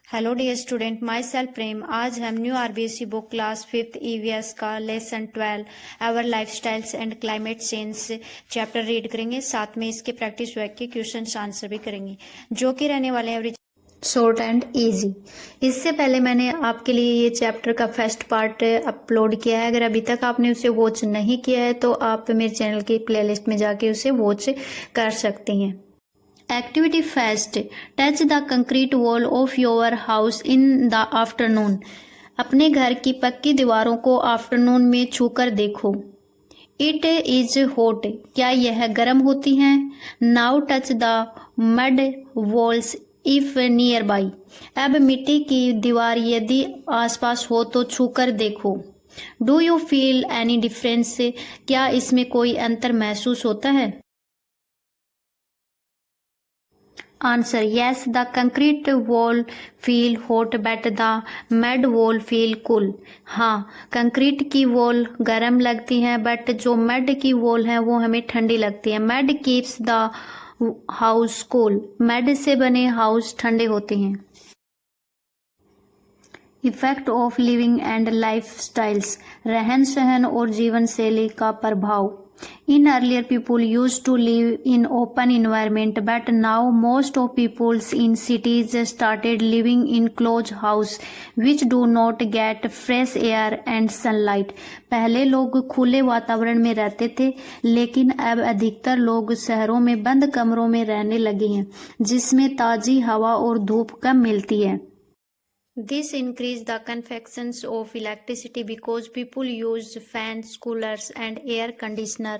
Hello dear student, myself Prem. आज हम new RBSE book class 5th EVS का lesson 12 our lifestyles and climate change chapter read करेंगे। साथ में इसके प्रैक्टिस वर्क के क्वेश्चन आंसर भी करेंगे, जो कि रहने वाले हैं शॉर्ट एंड इजी। इससे पहले मैंने आपके लिए ये चैप्टर का फर्स्ट पार्ट अपलोड किया है। अगर अभी तक आपने उसे वॉच नहीं किया है तो आप मेरे चैनल की प्लेलिस्ट में जाके उसे वॉच कर सकते हैं। Activity first, touch the concrete wall of your house in the afternoon. अपने घर की पक्की दीवारों को आफ्टरनून में छूकर देखो। इट इज हॉट, क्या यह गर्म होती हैं? Now touch the mud walls if near by. अब मिट्टी की दीवार यदि आसपास हो तो छूकर देखो। Do you feel any difference, क्या इसमें कोई अंतर महसूस होता है? Answer, yes, the concrete wall feel hot but the mud wall feel cool। हाँ, कंक्रीट की वॉल गर्म लगती है बट जो मड की वॉल है वो हमें ठंडी लगती है। Mud keeps the house cool, mud से बने हाउस ठंडे होते हैं। Effect of living and life styles, रहन सहन और जीवन शैली का प्रभाव। In earlier people used to live in open environment but now most of peoples in cities started living in closed house which do not get fresh air and sunlight। पहले लोग खुले वातावरण में रहते थे लेकिन अब अधिकतर लोग शहरों में बंद कमरों में रहने लगे हैं जिसमें ताजी हवा और धूप कम मिलती है। This increased the consumption of electricity because people use fans, coolers and air conditioner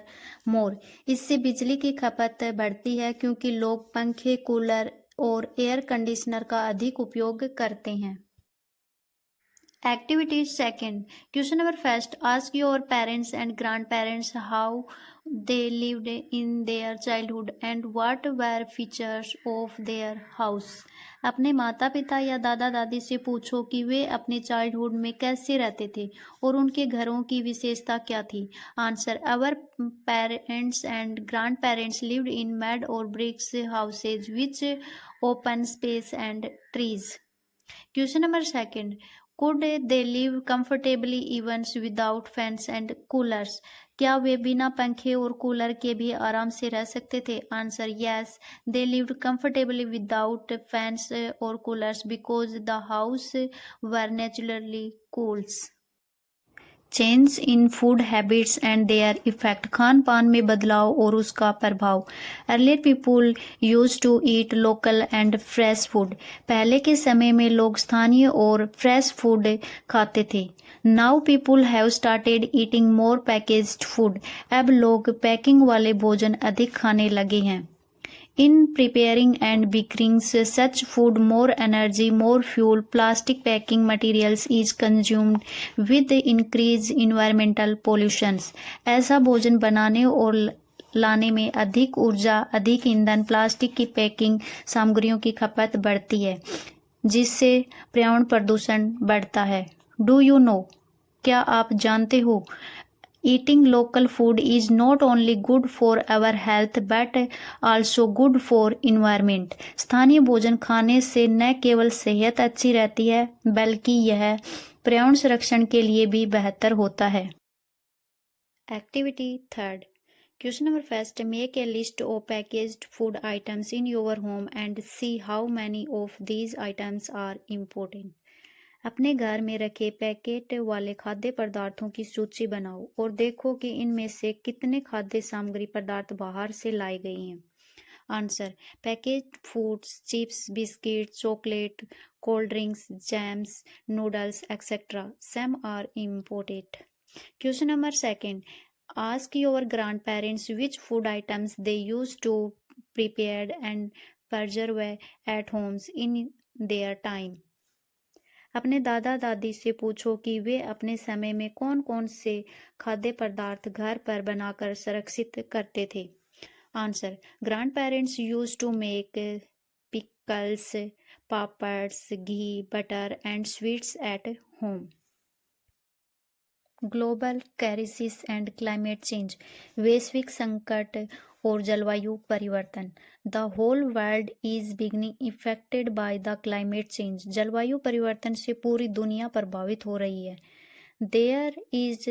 more। इससे बिजली की खपत बढ़ती है क्योंकि लोग पंखे, कूलर और एयर कंडीशनर का अधिक उपयोग करते हैं। Activity second, question number first, ask your parents and grandparents how they lived in their childhood and what were features of their house। अपने माता पिता या दादा दादी से पूछो कि वे अपने चाइल्डहुड में कैसे रहते थे और उनके घरों की विशेषता क्या थी। Answer, our parents and grand parents lived in mud और bricks houses which open space and trees। Question number second, could they live comfortably even without fans and coolers? क्या वे बिना पंखे और कूलर के भी आराम से रह सकते थे? Answer, yes, they lived comfortably without fans or coolers because the house were naturally cools। Change in food habits and their effect, खान पान में बदलाव और उसका प्रभाव। Earlier people use to eat local and fresh food. पहले के समय में लोग स्थानीय और फ्रेश फूड खाते थे। Now people have started eating more packaged food. अब लोग पैकिंग वाले भोजन अधिक खाने लगे हैं। In preparing and baking such food, more energy, more fuel, plastic packing materials is consumed with the increased environmental pollutions। ऐसा भोजन बनाने और लाने में अधिक ऊर्जा, अधिक ईंधन, प्लास्टिक की पैकिंग सामग्रियों की खपत बढ़ती है जिससे पर्यावरण प्रदूषण बढ़ता है। डू यू नो, क्या आप जानते हो, Eating local food is not only good for our health but also good for environment। स्थानीय भोजन खाने से न केवल सेहत अच्छी रहती है बल्कि यह पर्यावरण संरक्षण के लिए भी बेहतर होता है। Activity third, question number first, make a list of packaged food items in your home and see how many of these items are important। अपने घर में रखे पैकेट वाले खाद्य पदार्थों की सूची बनाओ और देखो कि इनमें से कितने खाद्य सामग्री पदार्थ बाहर से लाए गए हैं। Answer, packet foods, chips, biscuit, chocolate, cold drinks, jams, noodles etcetera, some are imported. Question number second, ask your grandparents which food items they use to prepare and preserve at homes in their time. अपने दादा दादी से पूछो कि वे अपने समय में कौन कौन से खाद्य पदार्थ घर पर बनाकर संरक्षित करते थे। Answer, grand parents use to make pickles, papads, ghee, butter and sweets at home. Global crisis and climate change, वैश्विक संकट और जलवायु परिवर्तन। The whole world is beginning affected by the climate change. जलवायु परिवर्तन से पूरी दुनिया प्रभावित हो रही है। There is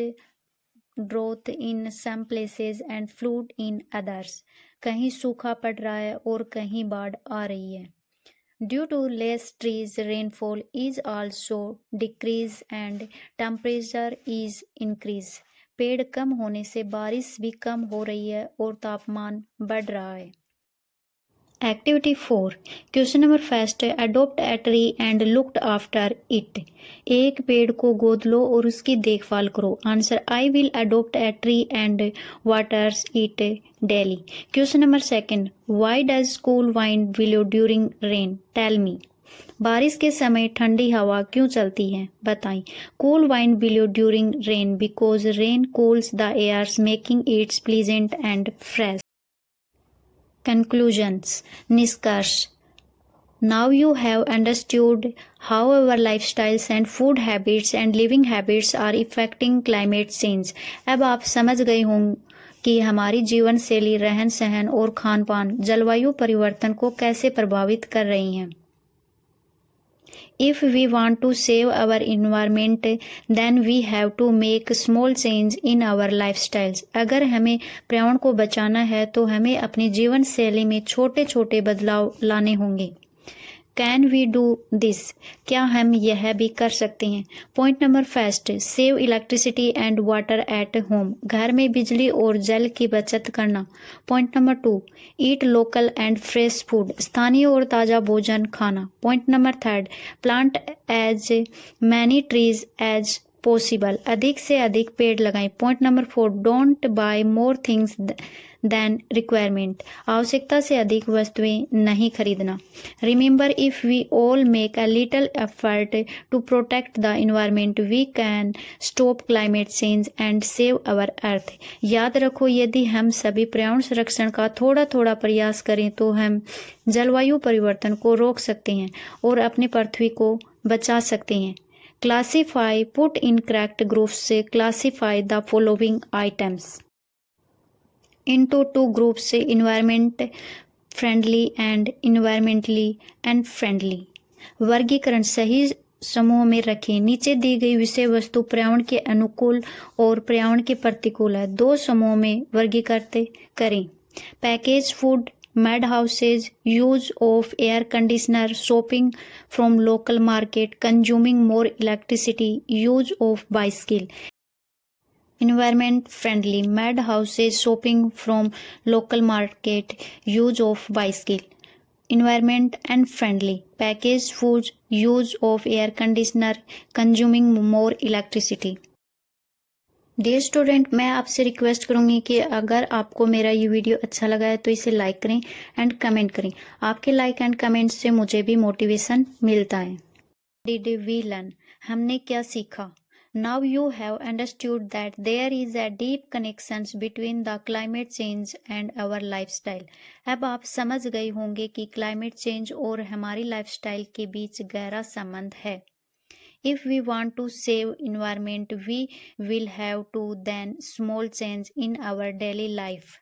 drought in some places and flood in others. कहीं सूखा पड़ रहा है और कहीं बाढ़ आ रही है। Due to less trees rainfall is also decrease and temperature is increase. पेड़ कम होने से बारिश भी कम हो रही है और तापमान बढ़ रहा है। Activity 4 question number first, adopt a tree and looked after it. एक पेड़ को गोद लो और उसकी देखभाल करो। Answer, I will adopt a tree and waters it daily. Question number second, why does cool wind blow during rain, tell me. बारिश के समय ठंडी हवा क्यों चलती है, बताएं। Cool wind blow during rain because rain cools the airs making its pleasant and fresh. Conclusions, निष्कर्ष। Now you have understood how our lifestyles and food habits and living habits are affecting climate change. अब आप समझ गए होंगे कि हमारी जीवन शैली, रहन सहन और खान पान जलवायु परिवर्तन को कैसे प्रभावित कर रही हैं। If we want to save our environment, then we have to make small change in our lifestyles. अगर हमें पर्यावरण को बचाना है तो हमें अपनी जीवन शैली में छोटे छोटे बदलाव लाने होंगे। कैन वी डू दिस, क्या हम यह भी कर सकते हैं। Point number first, save electricity and water at home. घर में बिजली और जल की बचत करना। Point number 2, eat local and fresh food. स्थानीय और ताज़ा भोजन खाना। Point number third, plant as many trees as possible. अधिक से अधिक पेड़ लगाएं। Point number 4, don't buy more things than requirement. आवश्यकता से अधिक वस्तुएं नहीं खरीदना। Remember, if we all make a little effort to protect the environment we can stop climate change and save our earth. याद रखो, यदि हम सभी पर्यावरण संरक्षण का थोड़ा थोड़ा प्रयास करें तो हम जलवायु परिवर्तन को रोक सकते हैं और अपनी पृथ्वी को बचा सकते हैं। Classify, put in correct groups से classify the following items into two groups, environment friendly and environmentally unfriendly। वर्गीकरण सही समूह में रखें। नीचे दी गई विषय वस्तु पर्यावरण के अनुकूल और पर्यावरण के प्रतिकूल है। दो समूहों में वर्गीकृत करें। Package food, made houses, use of air conditioner, shopping from local market, consuming more electricity, use of bicycle. Environment friendly, mad houses, shopping from local market, use of bicycle। Environment unfriendly, packaged foods, use of air conditioner, consuming more electricity। Dear student, मैं आपसे request करूंगी कि अगर आपको मेरा ये video अच्छा लगा है तो इसे लाइक करें एंड कमेंट करें। आपके लाइक एंड कमेंट से मुझे भी मोटिवेशन मिलता है। डिड वी लर्न, हमने क्या सीखा। Now you have understood that there is a deep connection between the climate change and our lifestyle। अब आप समझ गए होंगे कि क्लाइमेट चेंज और हमारी लाइफस्टाइल के बीच गहरा संबंध है। If we want to save environment, we will have to then small change in our daily life।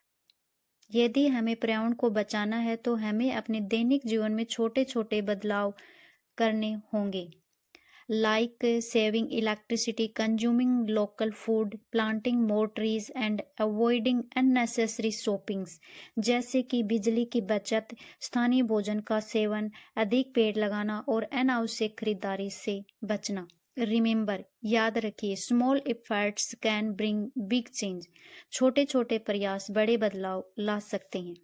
यदि हमें पर्यावरण को बचाना है तो हमें अपने दैनिक जीवन में छोटे छोटे बदलाव करने होंगे। like saving electricity, consuming local food, planting more trees and avoiding unnecessary shoppings। जैसे कि बिजली की बचत, स्थानीय भोजन का सेवन, अधिक पेड़ लगाना और अनावश्यक खरीदारी से बचना। रिमेंबर, याद रखिए, small efforts can bring big change. छोटे छोटे प्रयास बड़े बदलाव ला सकते हैं।